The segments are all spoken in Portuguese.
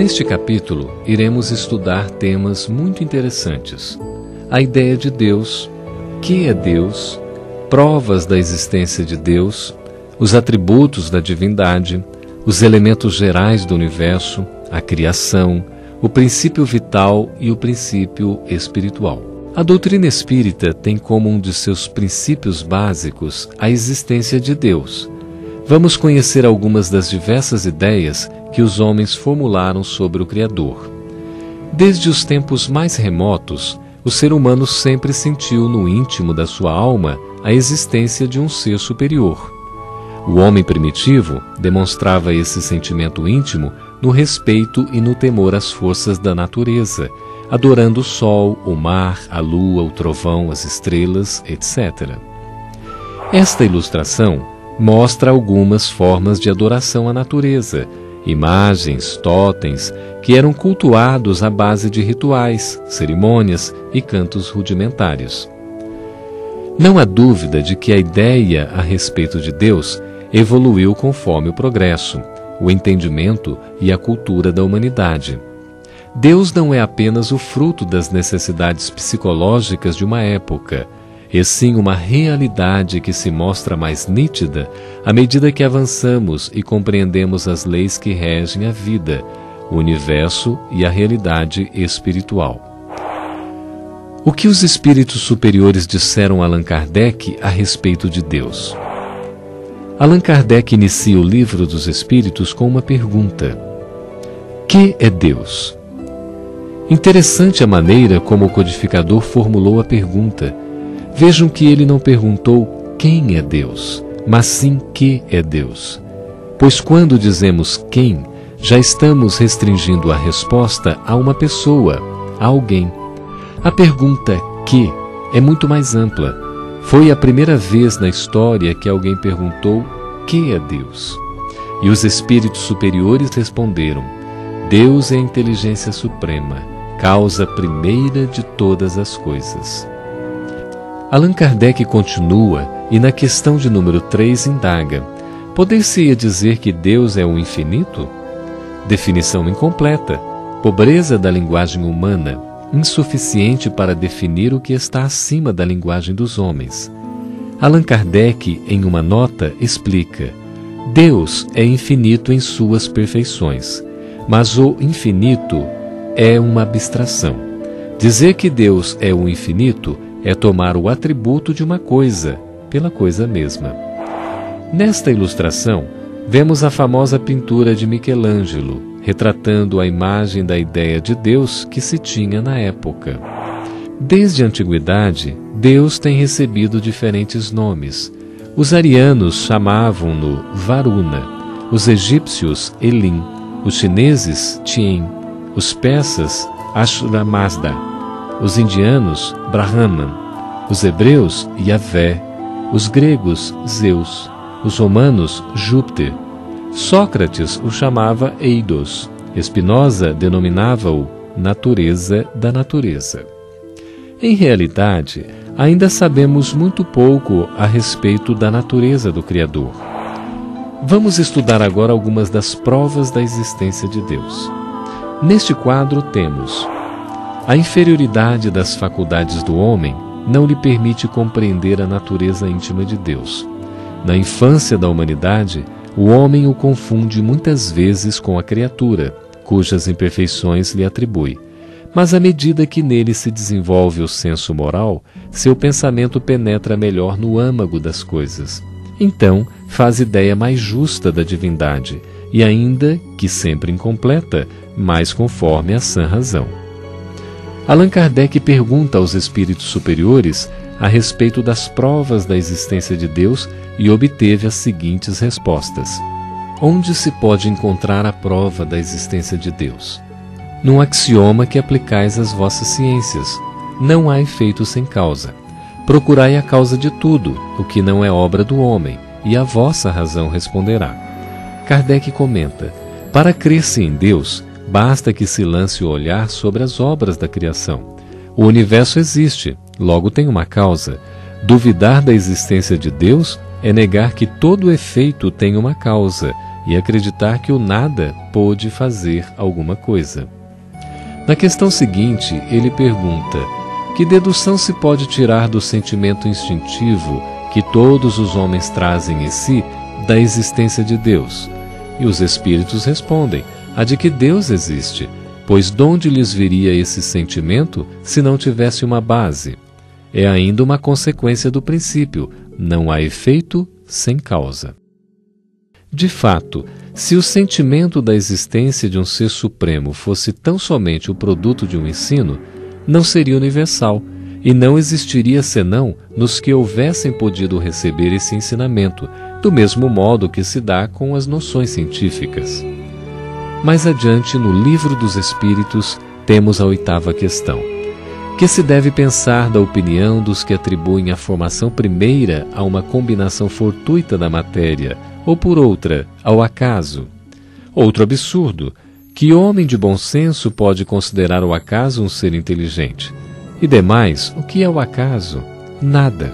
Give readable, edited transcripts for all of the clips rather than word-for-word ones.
Neste capítulo, iremos estudar temas muito interessantes. A ideia de Deus, que é Deus, provas da existência de Deus, os atributos da divindade, os elementos gerais do universo, a criação, o princípio vital e o princípio espiritual. A doutrina espírita tem como um de seus princípios básicos a existência de Deus. Vamos conhecer algumas das diversas ideias que os homens formularam sobre o Criador. Desde os tempos mais remotos, o ser humano sempre sentiu no íntimo da sua alma a existência de um ser superior. O homem primitivo demonstrava esse sentimento íntimo no respeito e no temor às forças da natureza, adorando o sol, o mar, a lua, o trovão, as estrelas, etc. Esta ilustração mostra algumas formas de adoração à natureza, imagens, totens, que eram cultuados à base de rituais, cerimônias e cantos rudimentários. Não há dúvida de que a ideia a respeito de Deus evoluiu conforme o progresso, o entendimento e a cultura da humanidade. Deus não é apenas o fruto das necessidades psicológicas de uma época, e sim uma realidade que se mostra mais nítida à medida que avançamos e compreendemos as leis que regem a vida, o universo e a realidade espiritual. O que os espíritos superiores disseram a Allan Kardec a respeito de Deus? Allan Kardec inicia o Livro dos Espíritos com uma pergunta: que é Deus? Interessante a maneira como o codificador formulou a pergunta. Vejam que ele não perguntou quem é Deus, mas sim que é Deus. Pois quando dizemos quem, já estamos restringindo a resposta a uma pessoa, a alguém. A pergunta que é muito mais ampla. Foi a primeira vez na história que alguém perguntou que é Deus. E os espíritos superiores responderam: Deus é a inteligência suprema, causa primeira de todas as coisas. Allan Kardec continua e na questão de número 3 indaga: poder-se-ia dizer que Deus é o infinito? Definição incompleta, pobreza da linguagem humana, insuficiente para definir o que está acima da linguagem dos homens. Allan Kardec, em uma nota, explica: Deus é infinito em suas perfeições, mas o infinito é uma abstração. Dizer que Deus é o infinito é tomar o atributo de uma coisa pela coisa mesma. Nesta ilustração, vemos a famosa pintura de Michelangelo, retratando a imagem da ideia de Deus que se tinha na época. Desde a antiguidade, Deus tem recebido diferentes nomes. Os arianos chamavam-no Varuna, os egípcios Elim, os chineses Tien, os persas Ashura Mazda, os indianos Brahman, os hebreus Yahvé, os gregos Zeus, os romanos Júpiter. Sócrates o chamava Eidos, Spinoza denominava-o natureza da natureza. Em realidade, ainda sabemos muito pouco a respeito da natureza do Criador. Vamos estudar agora algumas das provas da existência de Deus. Neste quadro temos: a inferioridade das faculdades do homem não lhe permite compreender a natureza íntima de Deus. Na infância da humanidade, o homem o confunde muitas vezes com a criatura, cujas imperfeições lhe atribui. Mas à medida que nele se desenvolve o senso moral, seu pensamento penetra melhor no âmago das coisas. Então, faz ideia mais justa da divindade, e ainda que sempre incompleta, mais conforme a sã razão. Allan Kardec pergunta aos espíritos superiores a respeito das provas da existência de Deus e obteve as seguintes respostas: onde se pode encontrar a prova da existência de Deus? Num axioma que aplicais às vossas ciências: não há efeito sem causa. Procurai a causa de tudo, o que não é obra do homem, e a vossa razão responderá. Kardec comenta: para crer-se em Deus, basta que se lance o olhar sobre as obras da criação. O universo existe, logo tem uma causa. Duvidar da existência de Deus é negar que todo efeito tem uma causa, e acreditar que o nada pôde fazer alguma coisa. Na questão seguinte, ele pergunta: que dedução se pode tirar do sentimento instintivo que todos os homens trazem em si da existência de Deus? E os espíritos respondem: a de que Deus existe, pois donde lhes viria esse sentimento se não tivesse uma base? É ainda uma consequência do princípio: não há efeito sem causa. De fato, se o sentimento da existência de um ser supremo fosse tão somente o produto de um ensino, não seria universal, e não existiria senão nos que houvessem podido receber esse ensinamento, do mesmo modo que se dá com as noções científicas. Mais adiante, no Livro dos Espíritos, temos a 8ª questão: que se deve pensar da opinião dos que atribuem a formação primeira a uma combinação fortuita da matéria, ou por outra, ao acaso? Outro absurdo: que homem de bom senso pode considerar o acaso um ser inteligente? E demais, o que é o acaso? Nada.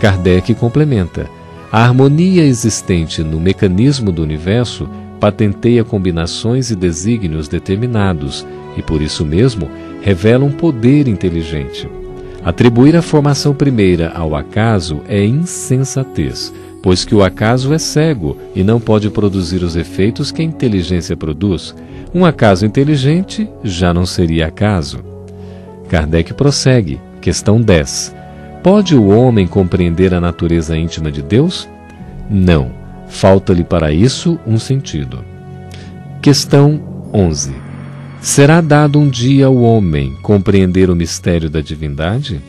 Kardec complementa: a harmonia existente no mecanismo do universo patenteia combinações e desígnios determinados, e por isso mesmo revela um poder inteligente. Atribuir a formação primeira ao acaso é insensatez, pois que o acaso é cego e não pode produzir os efeitos que a inteligência produz. Um acaso inteligente já não seria acaso. Kardec prossegue, questão 10. Pode o homem compreender a natureza íntima de Deus? Não, falta-lhe para isso um sentido. Questão 11. Será dado um dia ao homem compreender o mistério da divindade?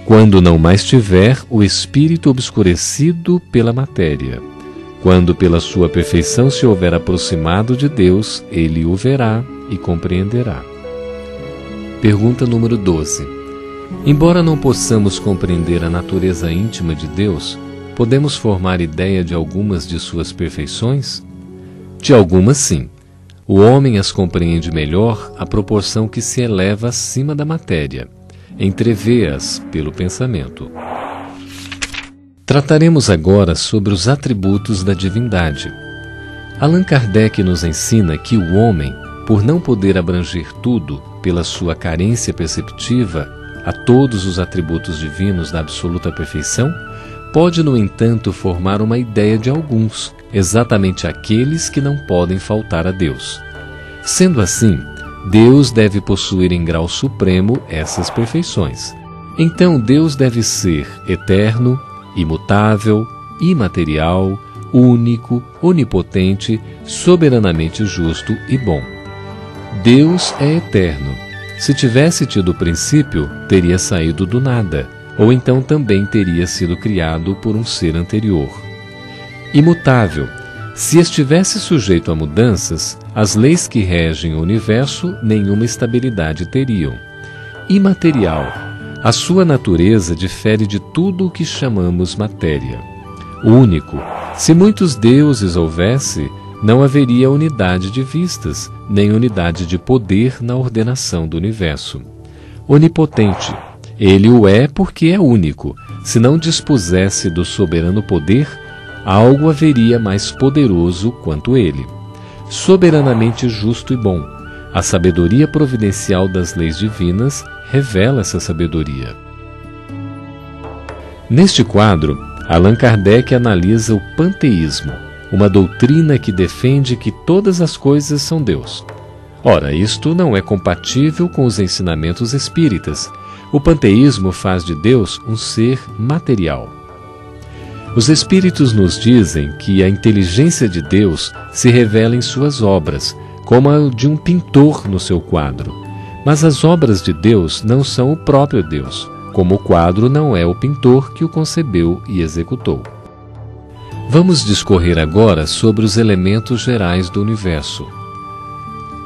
Quando não mais tiver o espírito obscurecido pela matéria. Quando pela sua perfeição se houver aproximado de Deus, ele o verá e compreenderá. Pergunta número 12. Embora não possamos compreender a natureza íntima de Deus, podemos formar ideia de algumas de suas perfeições? De algumas, sim. O homem as compreende melhor à proporção que se eleva acima da matéria. Entrevê-as pelo pensamento. Trataremos agora sobre os atributos da divindade. Allan Kardec nos ensina que o homem, por não poder abranger tudo pela sua carência perceptiva a todos os atributos divinos da absoluta perfeição, pode, no entanto, formar uma ideia de alguns, exatamente aqueles que não podem faltar a Deus. Sendo assim, Deus deve possuir em grau supremo essas perfeições. Então Deus deve ser eterno, imutável, imaterial, único, onipotente, soberanamente justo e bom. Deus é eterno. Se tivesse tido princípio, teria saído do nada, ou então também teria sido criado por um ser anterior. Imutável. Se estivesse sujeito a mudanças, as leis que regem o universo nenhuma estabilidade teriam. Imaterial. A sua natureza difere de tudo o que chamamos matéria. Único. Se muitos deuses houvesse, não haveria unidade de vistas, nem unidade de poder na ordenação do universo. Onipotente. Ele o é porque é único. Se não dispusesse do soberano poder, algo haveria mais poderoso quanto ele. Soberanamente justo e bom. A sabedoria providencial das leis divinas revela essa sabedoria. Neste quadro, Allan Kardec analisa o panteísmo, uma doutrina que defende que todas as coisas são Deus. Ora, isto não é compatível com os ensinamentos espíritas. O panteísmo faz de Deus um ser material. Os espíritos nos dizem que a inteligência de Deus se revela em suas obras, como a de um pintor no seu quadro. Mas as obras de Deus não são o próprio Deus, como o quadro não é o pintor que o concebeu e executou. Vamos discorrer agora sobre os elementos gerais do universo.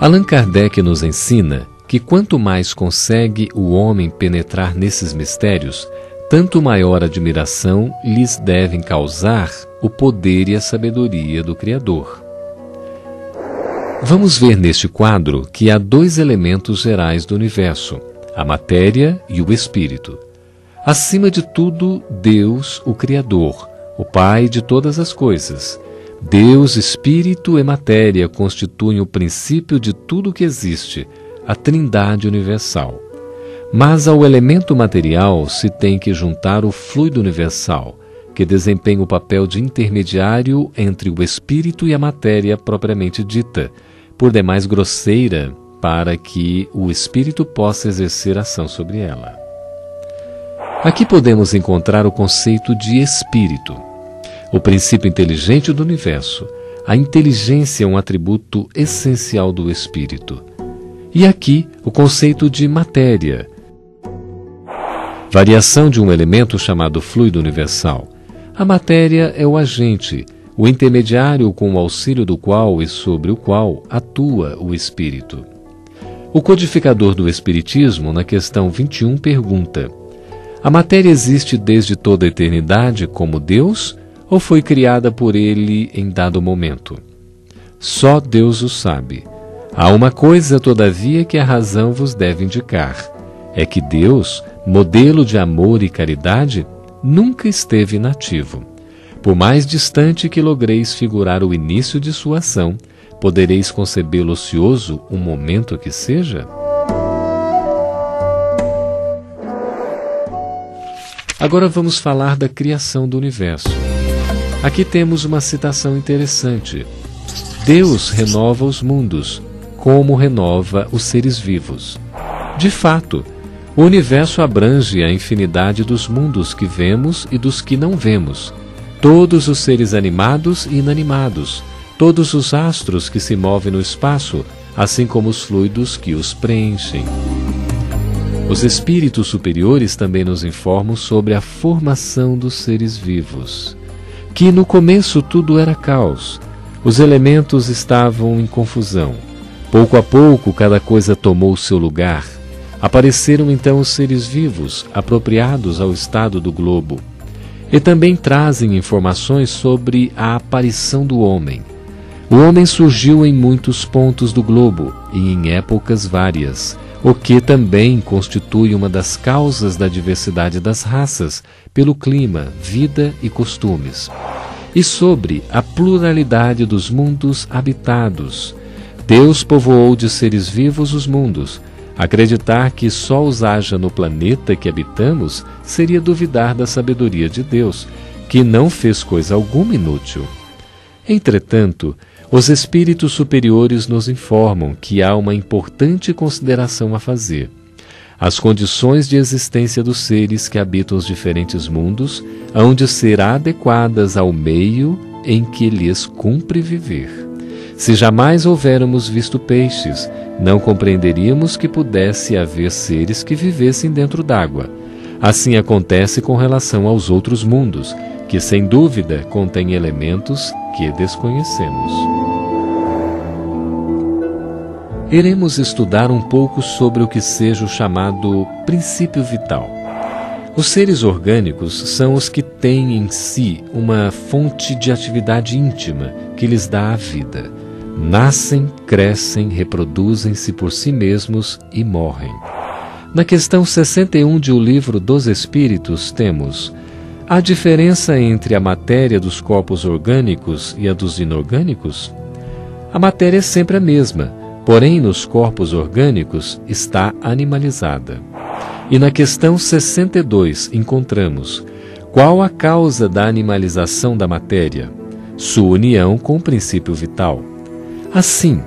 Allan Kardec nos ensina que quanto mais consegue o homem penetrar nesses mistérios, tanto maior admiração lhes devem causar o poder e a sabedoria do Criador. Vamos ver neste quadro que há dois elementos gerais do universo, a matéria e o espírito. Acima de tudo, Deus, o Criador, o Pai de todas as coisas. Deus, Espírito e matéria constituem o princípio de tudo que existe, a Trindade universal. Mas ao elemento material se tem que juntar o fluido universal, que desempenha o papel de intermediário entre o espírito e a matéria propriamente dita, por demais grosseira, para que o espírito possa exercer ação sobre ela. Aqui podemos encontrar o conceito de espírito, o princípio inteligente do universo. A inteligência é um atributo essencial do espírito. E aqui o conceito de matéria, variação de um elemento chamado fluido universal. A matéria é o agente, o intermediário com o auxílio do qual e sobre o qual atua o espírito. O codificador do Espiritismo, na questão 21, pergunta: a matéria existe desde toda a eternidade como Deus ou foi criada por ele em dado momento? Só Deus o sabe. Há uma coisa, todavia, que a razão vos deve indicar: é que Deus, modelo de amor e caridade, nunca esteve inativo. Por mais distante que logreis figurar o início de sua ação, podereis concebê-lo ocioso um momento que seja? Agora vamos falar da criação do universo. Aqui temos uma citação interessante. Deus renova os mundos, como renova os seres vivos. De fato, o universo abrange a infinidade dos mundos que vemos e dos que não vemos, todos os seres animados e inanimados, todos os astros que se movem no espaço, assim como os fluidos que os preenchem. Os espíritos superiores também nos informam sobre a formação dos seres vivos, que no começo tudo era caos, os elementos estavam em confusão. Pouco a pouco cada coisa tomou seu lugar. Apareceram então os seres vivos, apropriados ao estado do globo, e também trazem informações sobre a aparição do homem. O homem surgiu em muitos pontos do globo e em épocas várias, o que também constitui uma das causas da diversidade das raças, pelo clima, vida e costumes. E sobre a pluralidade dos mundos habitados. Deus povoou de seres vivos os mundos. Acreditar que só os haja no planeta que habitamos seria duvidar da sabedoria de Deus, que não fez coisa alguma inútil. Entretanto, os espíritos superiores nos informam que há uma importante consideração a fazer. As condições de existência dos seres que habitam os diferentes mundos hão de ser adequadas ao meio em que lhes cumpre viver. Se jamais houvéramos visto peixes, não compreenderíamos que pudesse haver seres que vivessem dentro d'água. Assim acontece com relação aos outros mundos, que sem dúvida contêm elementos que desconhecemos. Iremos estudar um pouco sobre o que seja o chamado princípio vital. Os seres orgânicos são os que têm em si uma fonte de atividade íntima que lhes dá a vida. Nascem, crescem, reproduzem-se por si mesmos e morrem. Na questão 61 de O Livro dos Espíritos temos: a diferença entre a matéria dos corpos orgânicos e a dos inorgânicos? A matéria é sempre a mesma, porém nos corpos orgânicos está animalizada. E na questão 62 encontramos: qual a causa da animalização da matéria? Sua união com o princípio vital. Assim,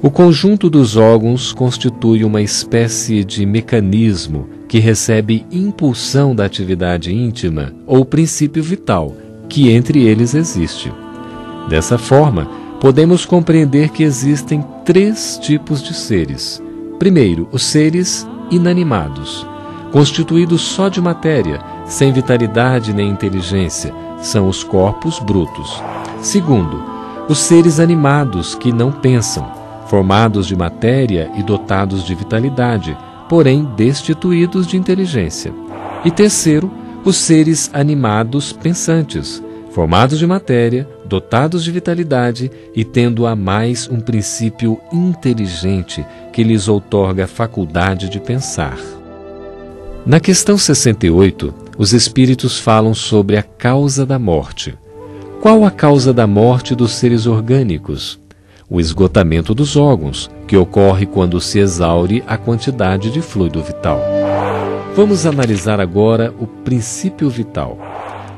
o conjunto dos órgãos constitui uma espécie de mecanismo que recebe impulsão da atividade íntima ou princípio vital, que entre eles existe. Dessa forma, podemos compreender que existem três tipos de seres. Primeiro, os seres inanimados, constituídos só de matéria, sem vitalidade nem inteligência, são os corpos brutos. Segundo, os seres animados que não pensam, formados de matéria e dotados de vitalidade, porém destituídos de inteligência. E terceiro, os seres animados pensantes, formados de matéria, dotados de vitalidade e tendo a mais um princípio inteligente que lhes outorga a faculdade de pensar. Na questão 68, os espíritos falam sobre a causa da morte. Qual a causa da morte dos seres orgânicos? O esgotamento dos órgãos, que ocorre quando se exaure a quantidade de fluido vital. Vamos analisar agora o princípio vital.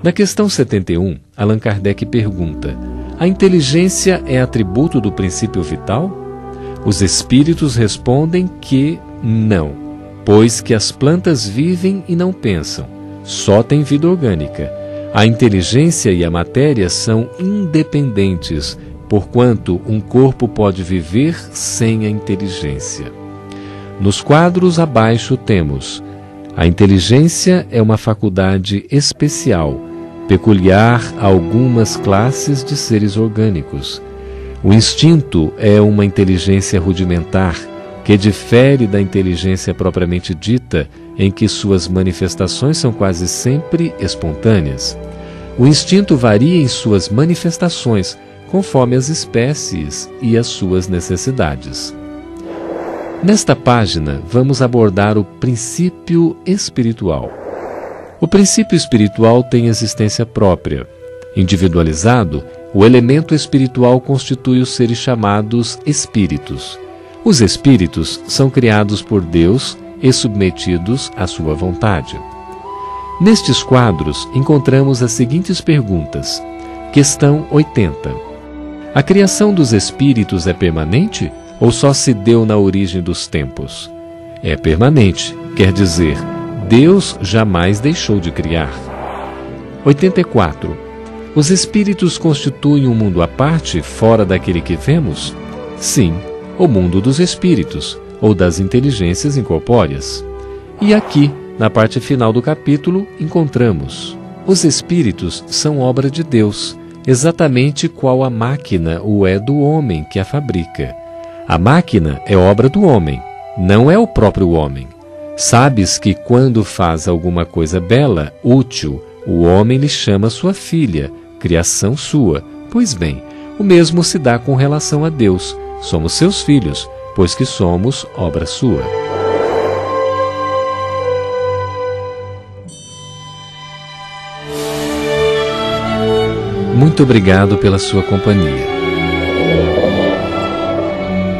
Na questão 71, Allan Kardec pergunta: a inteligência é atributo do princípio vital? Os espíritos respondem que não, pois que as plantas vivem e não pensam, só têm vida orgânica. A inteligência e a matéria são independentes, porquanto um corpo pode viver sem a inteligência. Nos quadros abaixo temos: a inteligência é uma faculdade especial, peculiar a algumas classes de seres orgânicos. O instinto é uma inteligência rudimentar, que difere da inteligência propriamente dita, em que suas manifestações são quase sempre espontâneas. O instinto varia em suas manifestações, conforme as espécies e as suas necessidades. Nesta página, vamos abordar o princípio espiritual. O princípio espiritual tem existência própria. Individualizado, o elemento espiritual constitui os seres chamados espíritos. Os espíritos são criados por Deus e submetidos à sua vontade. Nestes quadros, encontramos as seguintes perguntas. Questão 80. A criação dos espíritos é permanente ou só se deu na origem dos tempos? É permanente, quer dizer, Deus jamais deixou de criar. 84. Os espíritos constituem um mundo à parte, fora daquele que vemos? Sim, o mundo dos espíritos, ou das inteligências incorpóreas. E aqui, na parte final do capítulo, encontramos: os espíritos são obra de Deus, exatamente qual a máquina o é do homem que a fabrica. A máquina é obra do homem, não é o próprio homem. Sabes que quando faz alguma coisa bela, útil, o homem lhe chama sua filha, criação sua. Pois bem, o mesmo se dá com relação a Deus. Somos seus filhos, pois que somos obra sua. Muito obrigado pela sua companhia.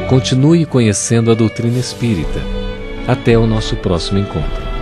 Continue conhecendo a doutrina espírita. Até o nosso próximo encontro.